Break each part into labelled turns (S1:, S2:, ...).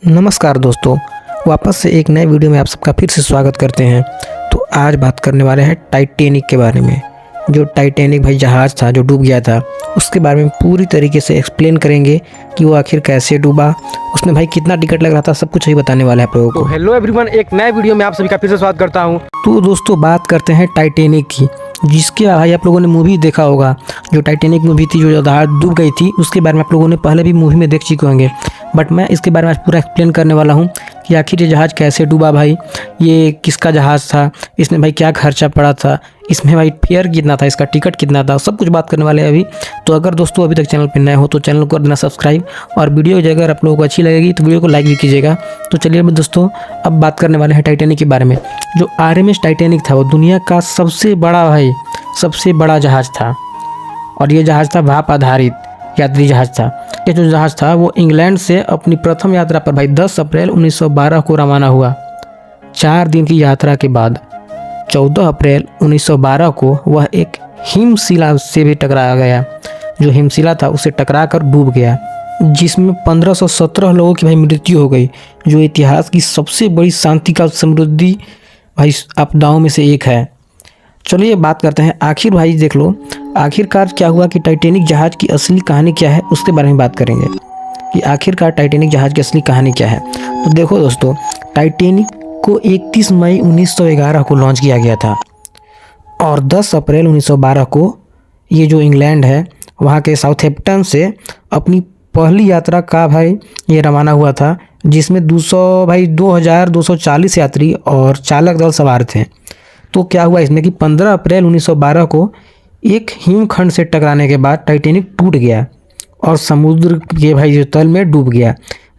S1: नमस्कार दोस्तों, वापस से एक नए वीडियो में आप सबका फिर से स्वागत करते हैं। तो आज बात करने वाले हैं टाइटैनिक के बारे में। जो टाइटैनिक भाई जहाज़ था जो डूब गया था, उसके बारे में पूरी तरीके से एक्सप्लेन करेंगे कि वो आखिर कैसे डूबा, उसमें भाई कितना टिकट लग रहा था, सब कुछ ही बताने वाला है आप लोगों को।
S2: हेलो एवरीवन, एक नए वीडियो में आप सभी का फिर से स्वागत करता हूं।
S1: तो दोस्तों बात करते हैं टाइटैनिक की, जिसके भाई आप लोगों ने मूवी देखा होगा। जो टाइटैनिक मूवी थी, जो जहाज डूब गई थी, उसके बारे में आप लोगों ने पहले भी मूवी में देख चुके होंगे। बट मैं इसके बारे में आज पूरा एक्सप्लेन करने वाला हूँ कि आखिर ये जहाज़ कैसे डूबा, भाई ये किसका जहाज़ था, इसमें भाई क्या खर्चा पड़ा था, इसमें भाई फेयर कितना था, इसका टिकट कितना था, सब कुछ बात करने वाले हैं अभी। तो अगर दोस्तों अभी तक चैनल पर नए हो तो चैनल को कर देना सब्सक्राइब, और वीडियो अगर आप लोगों को अच्छी लगेगी तो वीडियो को लाइक भी कीजिएगा। तो चलिए दोस्तों अब बात करने वाले हैं टाइटैनिक के बारे में। जो RMS टाइटैनिक था वो दुनिया का सबसे बड़ा जहाज़ था, और ये जहाज़ था भाप आधारित यात्री जहाज़ था। ये जो जहाज़ था वो इंग्लैंड से अपनी प्रथम यात्रा पर भाई 10 अप्रैल 1912 को रवाना हुआ। 4 दिन की यात्रा के बाद 14 अप्रैल 1912 को वह एक हिमशिला से भी टकराया गया। जो हिमशिला था उससे टकरा कर डूब गया, जिसमें 1517 लोगों की भाई मृत्यु हो गई, जो इतिहास की सबसे बड़ी शांति का समृद्धि भाई आपदाओं में से एक है। चलिए बात करते हैं, आखिर भाई देख लो आखिरकार क्या हुआ कि टाइटैनिक जहाज़ की असली कहानी क्या है, उसके बारे में बात करेंगे कि आखिरकार टाइटैनिक जहाज़ की असली कहानी क्या है। तो देखो दोस्तों, टाइटैनिक को 31 मई 1911 को लॉन्च किया गया था, और 10 अप्रैल 1912 को ये जो इंग्लैंड है वहाँ के साउथहैम्पटन से अपनी पहली यात्रा का भाई ये रवाना हुआ था, जिसमें 2240 यात्री और चालक दल सवार थे। तो क्या हुआ इसमें कि 15 अप्रैल 1912 को एक हिमखंड से टकराने के बाद टाइटैनिक टूट गया और समुद्र के भाई जो तल में डूब गया,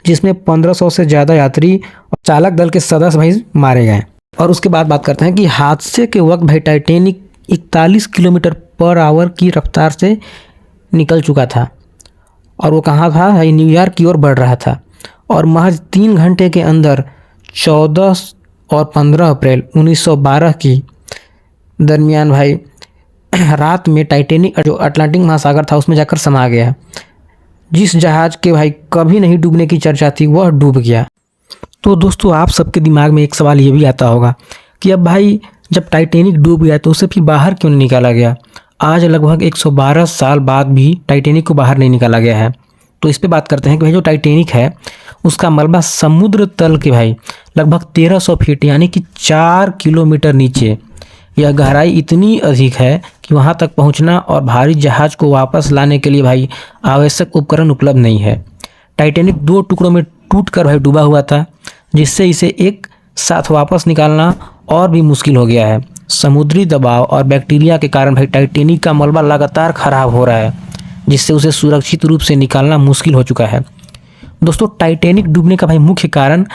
S1: जिसमें 1500 से ज़्यादा यात्री और चालक दल के सदस्य भाई मारे गए। और उसके बाद बात करते हैं कि हादसे के वक्त भाई टाइटैनिक 41 किलोमीटर पर आवर की रफ्तार से निकल चुका था, और वो कहाँ था भाई, न्यूयॉर्क की ओर बढ़ रहा था। और महज 3 घंटे के अंदर 14 और 15 अप्रैल 1912 की दरमियान भाई रात में टाइटैनिक जो अटलांटिक महासागर था उसमें जाकर समा गया। जिस जहाज़ के भाई कभी नहीं डूबने की चर्चा थी वह डूब गया। तो दोस्तों आप सबके दिमाग में एक सवाल ये भी आता होगा कि अब भाई जब टाइटैनिक डूब गया तो उसे फिर बाहर क्यों नहीं निकाला गया। आज लगभग 112 साल बाद भी टाइटैनिक को बाहर नहीं निकाला गया है। तो इस पे बात करते हैं कि भाई जो टाइटैनिक है उसका मलबा समुद्र तल के भाई लगभग 1300 फीट यानी कि 4 किलोमीटर नीचे। यह गहराई इतनी अधिक है कि वहां तक पहुंचना और भारी जहाज को वापस लाने के लिए भाई आवश्यक उपकरण उपलब्ध नहीं है। टाइटैनिक 2 टुकड़ों में टूटकर भाई डूबा हुआ था, जिससे इसे एक साथ वापस निकालना और भी मुश्किल हो गया है। समुद्री दबाव और बैक्टीरिया के कारण भाई टाइटैनिक का मलबा लगातार खराब हो रहा है, जिससे उसे सुरक्षित रूप से निकालना मुश्किल हो चुका है। दोस्तों टाइटैनिक डूबने का भाई मुख्य कारण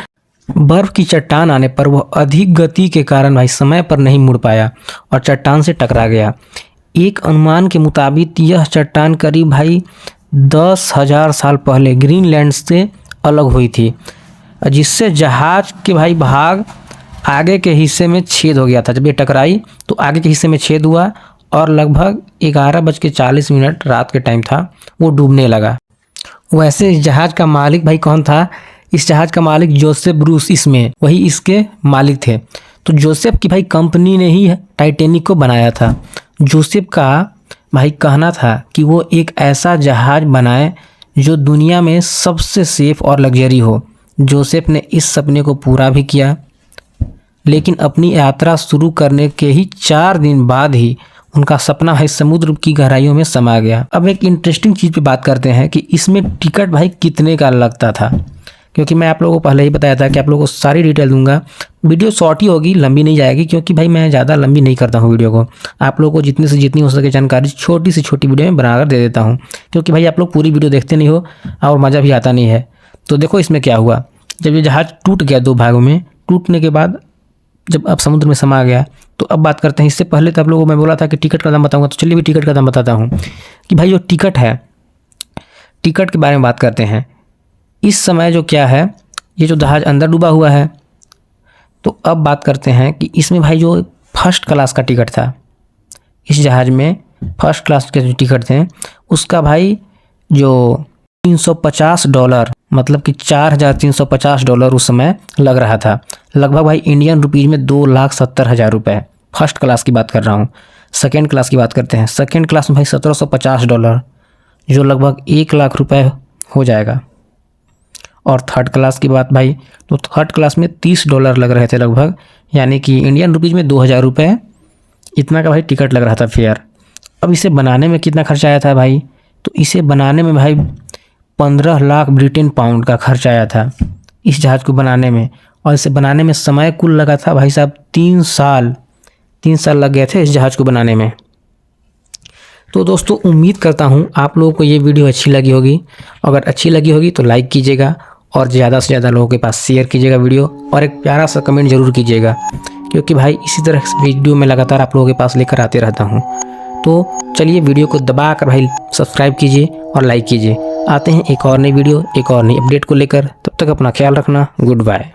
S1: बर्फ की चट्टान आने पर वह अधिक गति के कारण भाई समय पर नहीं मुड़ पाया और चट्टान से टकरा गया। एक अनुमान के मुताबिक यह चट्टान करीब भाई 10,000 साल पहले ग्रीनलैंड से अलग हुई थी, जिससे जहाज के भाई भाग आगे के हिस्से में छेद हो गया था। जब ये टकराई तो आगे के हिस्से में छेद हुआ और लगभग 11:40 रात के टाइम था, वो डूबने लगा। वैसे इस जहाज़ का मालिक भाई कौन था? इस जहाज़ का मालिक जोसेफ ब्रूस इसमें वही इसके मालिक थे। तो जोसेफ की भाई कंपनी ने ही टाइटैनिक को बनाया था। जोसेफ का भाई कहना था कि वो एक ऐसा जहाज़ बनाए जो दुनिया में सबसे सेफ और लग्जरी हो। जोसेफ ने इस सपने को पूरा भी किया, लेकिन अपनी यात्रा शुरू करने के ही 4 दिन बाद ही उनका सपना भाई समुद्र की गहराइयों में समा गया। अब एक इंटरेस्टिंग चीज़ पे बात करते हैं कि इसमें टिकट भाई कितने का लगता था, क्योंकि मैं आप लोगों को पहले ही बताया था कि आप लोगों को सारी डिटेल दूंगा। वीडियो शॉर्ट ही होगी, लंबी नहीं जाएगी, क्योंकि भाई मैं ज़्यादा लंबी नहीं करता हूँ वीडियो को। आप लोगों को जितनी से जितनी हो सके जानकारी छोटी से छोटी वीडियो में बनाकर दे देता हूँ, क्योंकि भाई आप लोग पूरी वीडियो देखते नहीं हो और मज़ा भी आता नहीं है। तो देखो इसमें क्या हुआ, जब ये जहाज़ टूट गया 2 भागों में, टूटने के बाद जब अब समुद्र में समा गया, तो अब बात करते हैं। इससे पहले तो आप लोगों को मैं बोला था कि टिकट का दाम बताऊंगा, तो चलिए भी टिकट का दाम बताता हूँ कि भाई जो टिकट है, टिकट के बारे में बात करते हैं। इस समय जो क्या है, ये जो जहाज़ अंदर डूबा हुआ है, तो अब बात करते हैं कि इसमें भाई जो फर्स्ट क्लास का टिकट था, इस जहाज़ में फर्स्ट क्लास के जो टिकट थे उसका भाई जो $350, मतलब कि $4,350 उस समय लग रहा था। लगभग भाई इंडियन रुपीज़ में 2,70,000 रुपये। फर्स्ट क्लास की बात कर रहा हूँ। सेकेंड क्लास की बात करते हैं। सेकेंड क्लास में भाई $1,750, जो लगभग 1,00,000 रुपये हो जाएगा। और थर्ड क्लास की बात भाई, तो थर्ड क्लास में $30 लग रहे थे लगभग, यानी कि इंडियन रुपीज़ में 2,000 रुपये इतना का भाई टिकट लग रहा था फेयर। अब इसे बनाने में कितना खर्चा आया था भाई, तो इसे बनाने में भाई 15 लाख ब्रिटेन पाउंड का खर्च आया था इस जहाज़ को बनाने में। और इसे बनाने में समय कुल लगा था भाई साहब 3 साल लग गए थे इस जहाज़ को बनाने में। तो दोस्तों उम्मीद करता हूँ आप लोगों को ये वीडियो अच्छी लगी होगी। अगर अच्छी लगी होगी तो लाइक कीजिएगा और ज़्यादा से ज़्यादा लोगों के पास शेयर कीजिएगा वीडियो, और एक प्यारा सा कमेंट ज़रूर कीजिएगा, क्योंकि भाई इसी तरह से वीडियो मैं लगातार आप लोगों के पास लेकर आते रहता हूँ। तो चलिए वीडियो को दबा कर भाई सब्सक्राइब कीजिए और लाइक कीजिए। आते हैं एक और नई वीडियो, एक और नई अपडेट को लेकर। तब तक अपना ख्याल रखना। Good bye.